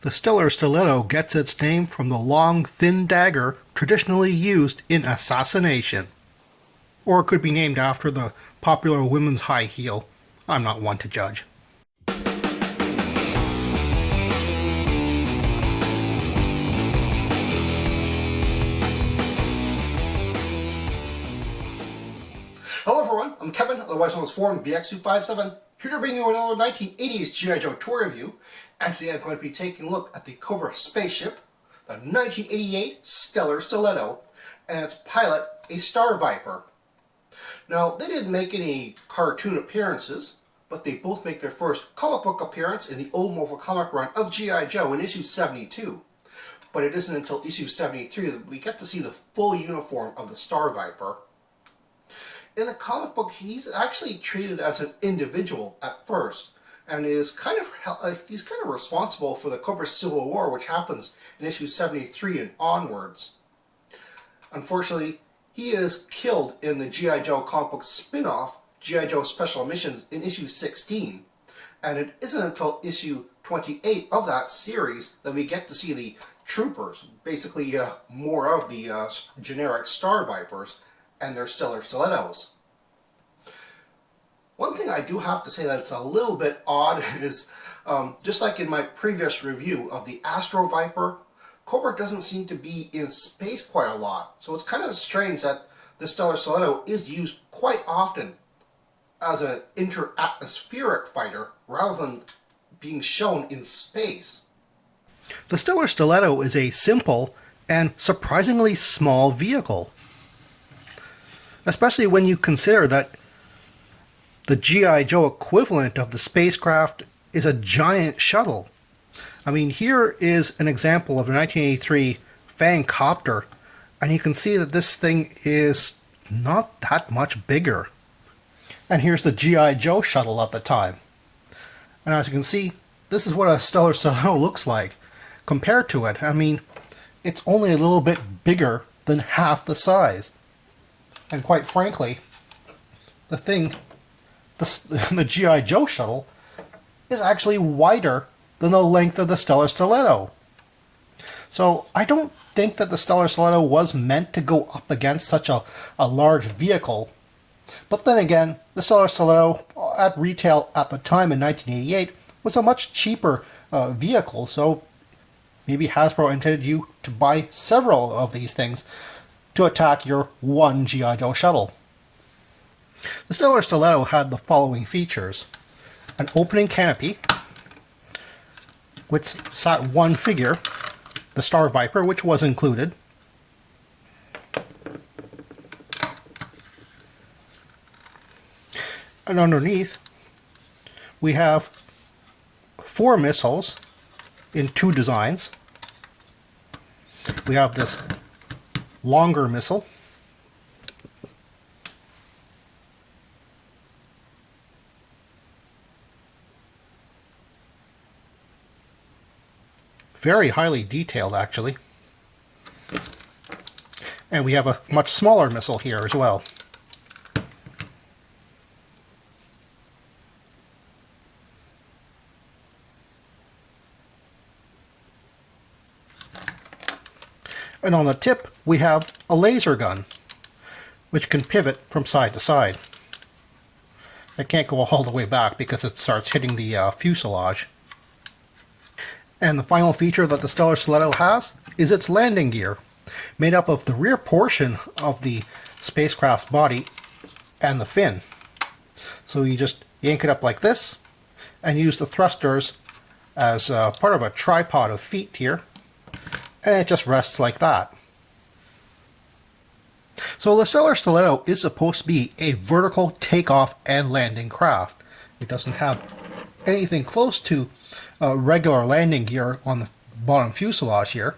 The Stellar Stiletto gets its name from the long, thin dagger traditionally used in assassination. Or it could be named after the popular women's high heel. I'm not one to judge. Hello everyone, I'm Kevin, otherwise known as Forum BX257, here to bring you another 1980s GI Joe tour review, and today I'm going to be taking a look at the Cobra spaceship, the 1988 Stellar Stiletto, and its pilot, a Star-Viper. Now, they didn't make any cartoon appearances, but they both make their first comic book appearance in the old Marvel comic run of GI Joe in issue 72. But it isn't until issue 73 that we get to see the full uniform of the Star-Viper. In the comic book, he's actually treated as an individual at first, and is he's kind of responsible for the Cobra Civil War, which happens in issue 73 and onwards. Unfortunately, he is killed in the GI Joe comic book spin-off, GI Joe Special Missions, in issue 16, and it isn't until issue 28 of that series that we get to see the troopers, basically more of the generic Star-Vipers, and their Stellar Stilettos. One thing I do have to say that it's a little bit odd is, just like in my previous review of the Astro Viper, Cobra doesn't seem to be in space quite a lot. So it's kind of strange that the Stellar Stiletto is used quite often as an inter-atmospheric fighter rather than being shown in space. The Stellar Stiletto is a simple and surprisingly small vehicle, especially when you consider that the GI Joe equivalent of the spacecraft is a giant shuttle. I mean, here is an example of a 1983 Copter, and you can see that this thing is not that much bigger. And here's the GI Joe shuttle at the time. And as you can see, this is what a Stellar Stiletto looks like compared to it. I mean, it's only a little bit bigger than half the size. And quite frankly, the GI Joe shuttle is actually wider than the length of the Stellar Stiletto. So I don't think that the Stellar Stiletto was meant to go up against such a large vehicle. But then again, the Stellar Stiletto at retail at the time in 1988 was a much cheaper vehicle, so maybe Hasbro intended you to buy several of these things to attack your one GI Joe shuttle. The Stellar Stiletto had the following features: an opening canopy, which sat one figure, the Star-Viper, which was included, and underneath we have 4 missiles in 2 designs. We have this longer missile, very highly detailed actually, and we have a much smaller missile here as well. And on the tip, we have a laser gun, which can pivot from side to side. It can't go all the way back because it starts hitting the fuselage. And the final feature that the Stellar Stiletto has is its landing gear, made up of the rear portion of the spacecraft's body and the fin. So you just yank it up like this, and use the thrusters as part of a tripod of feet here, and it just rests like that. So the Stellar Stiletto is supposed to be a vertical takeoff and landing craft. It doesn't have anything close to regular landing gear on the bottom fuselage here,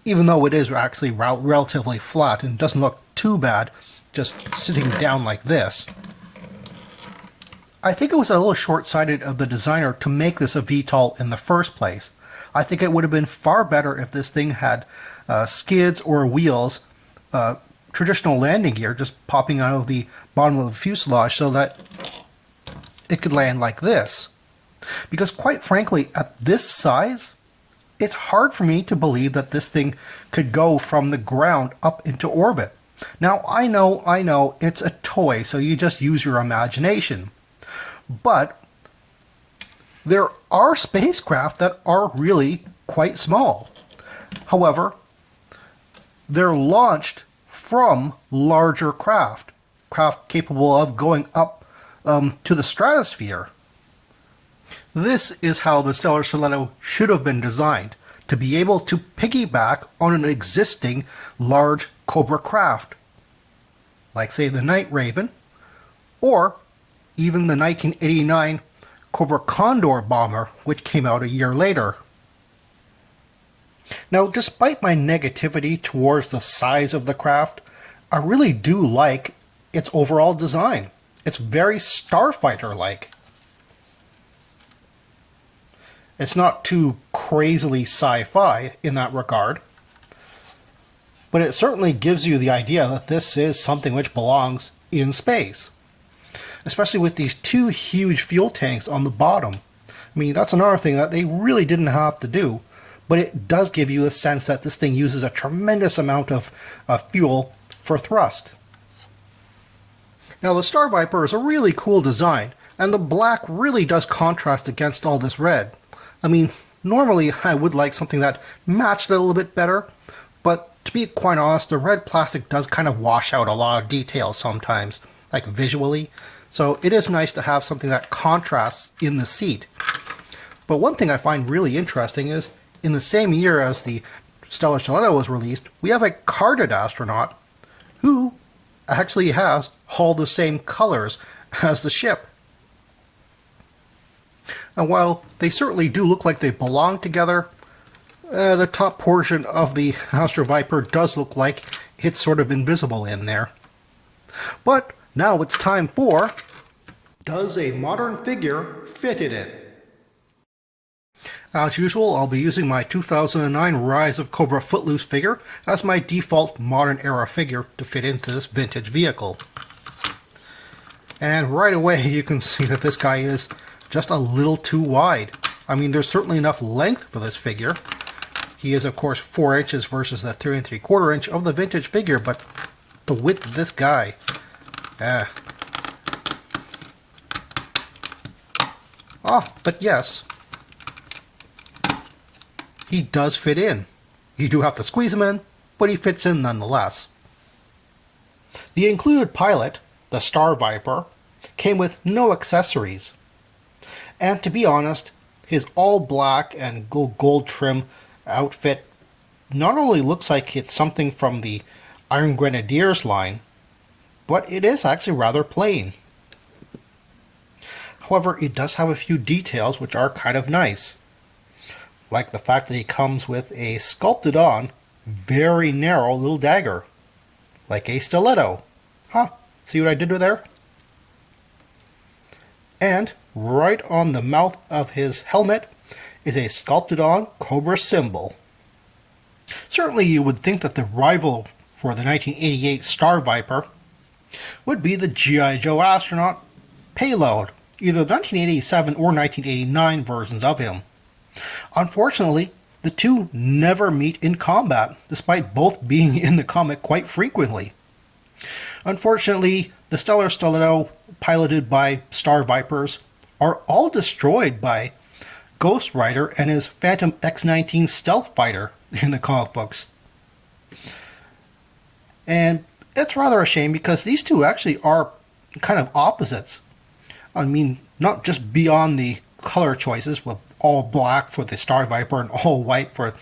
even though it is actually relatively flat and doesn't look too bad just sitting down like this. I think it was a little short-sighted of the designer to make this a VTOL in the first place. I think it would have been far better if this thing had skids or wheels, traditional landing gear just popping out of the bottom of the fuselage so that it could land like this. Because quite frankly, at this size, it's hard for me to believe that this thing could go from the ground up into orbit. Now, I know, it's a toy, so you just use your imagination. But there are spacecraft that are really quite small. However, they're launched from larger craft capable of going up to the stratosphere. This is how the Stellar Stiletto should have been designed, to be able to piggyback on an existing large Cobra craft, like say the Night Raven, or even the 1989 Cobra Condor bomber, which came out a year later. Now, despite my negativity towards the size of the craft, I really do like its overall design. It's very Starfighter-like. It's not too crazily sci-fi in that regard, but it certainly gives you the idea that this is something which belongs in space. Especially with these two huge fuel tanks on the bottom. I mean, that's another thing that they really didn't have to do, but it does give you a sense that this thing uses a tremendous amount of fuel for thrust. Now, the Star-Viper is a really cool design, and the black really does contrast against all this red. I mean, normally I would like something that matched it a little bit better, but to be quite honest, the red plastic does kind of wash out a lot of details sometimes, like visually. So it is nice to have something that contrasts in the seat. But one thing I find really interesting is, in the same year as the Stellar Stiletto was released, we have a carded astronaut who actually has all the same colors as the ship. And while they certainly do look like they belong together, the top portion of the Astro-Viper does look like it's sort of invisible in there. But now it's time for... Does a modern figure fit in it? As usual, I'll be using my 2009 Rise of Cobra Footloose figure as my default modern era figure to fit into this vintage vehicle. And right away you can see that this guy is just a little too wide. I mean, there's certainly enough length for this figure. He is of course 4 inches versus the 3 3/4 inch of the vintage figure, but the width of this guy, but yes, he does fit in. You do have to squeeze him in, but he fits in nonetheless. The included pilot, the Star-Viper, came with no accessories. And to be honest, his all black and gold trim outfit not only looks like it's something from the Iron Grenadiers line, but it is actually rather plain. However, it does have a few details which are kind of nice. Like the fact that he comes with a sculpted on, very narrow little dagger. Like a stiletto. Huh, see what I did there? And right on the mouth of his helmet is a sculpted on Cobra symbol. Certainly you would think that the rival for the 1988 Star-Viper would be the GI Joe astronaut Payload, either the 1987 or 1989 versions of him. Unfortunately, the two never meet in combat, despite both being in the comic quite frequently. Unfortunately, the Stellar Stiletto, piloted by Star-Vipers, are all destroyed by Ghost Rider and his Phantom X-19 stealth fighter in the comic books. And it's rather a shame because these two actually are kind of opposites. I mean, not just beyond the color choices with all black for the Star-Viper and all white for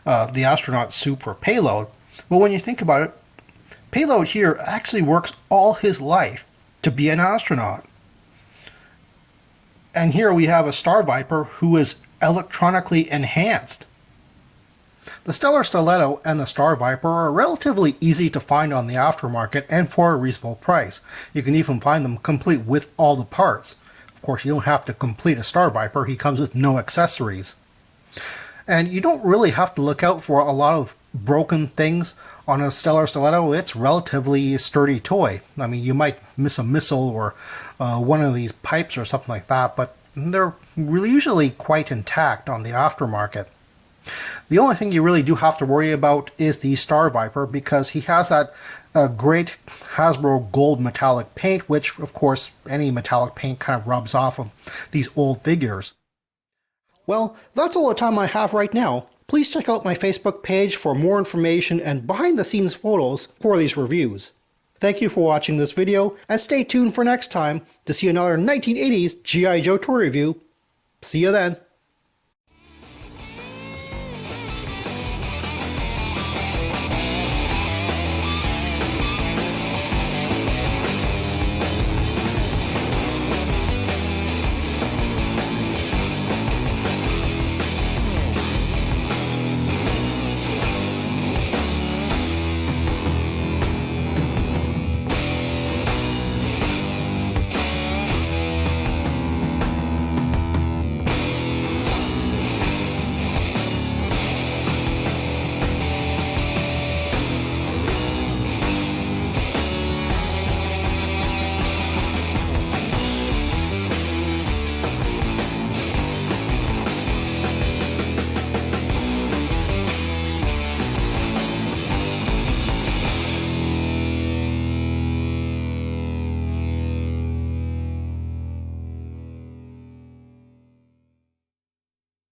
the astronaut suit for Payload, but when you think about it, Payload here actually works all his life to be an astronaut. And here we have a Star-Viper who is electronically enhanced. The Stellar Stiletto and the Star-Viper are relatively easy to find on the aftermarket and for a reasonable price. You can even find them complete with all the parts. Of course, you don't have to complete a Star-Viper, he comes with no accessories. And you don't really have to look out for a lot of broken things on a Stellar Stiletto. It's a relatively sturdy toy. I mean, you might miss a missile or one of these pipes or something like that, but they're usually quite intact on the aftermarket. The only thing you really do have to worry about is the Star-Viper, because he has that great Hasbro gold metallic paint, which, of course, any metallic paint kind of rubs off of these old figures. Well, that's all the time I have right now. Please check out my Facebook page for more information and behind-the-scenes photos for these reviews. Thank you for watching this video, and stay tuned for next time to see another 1980s G.I. Joe toy review. See you then.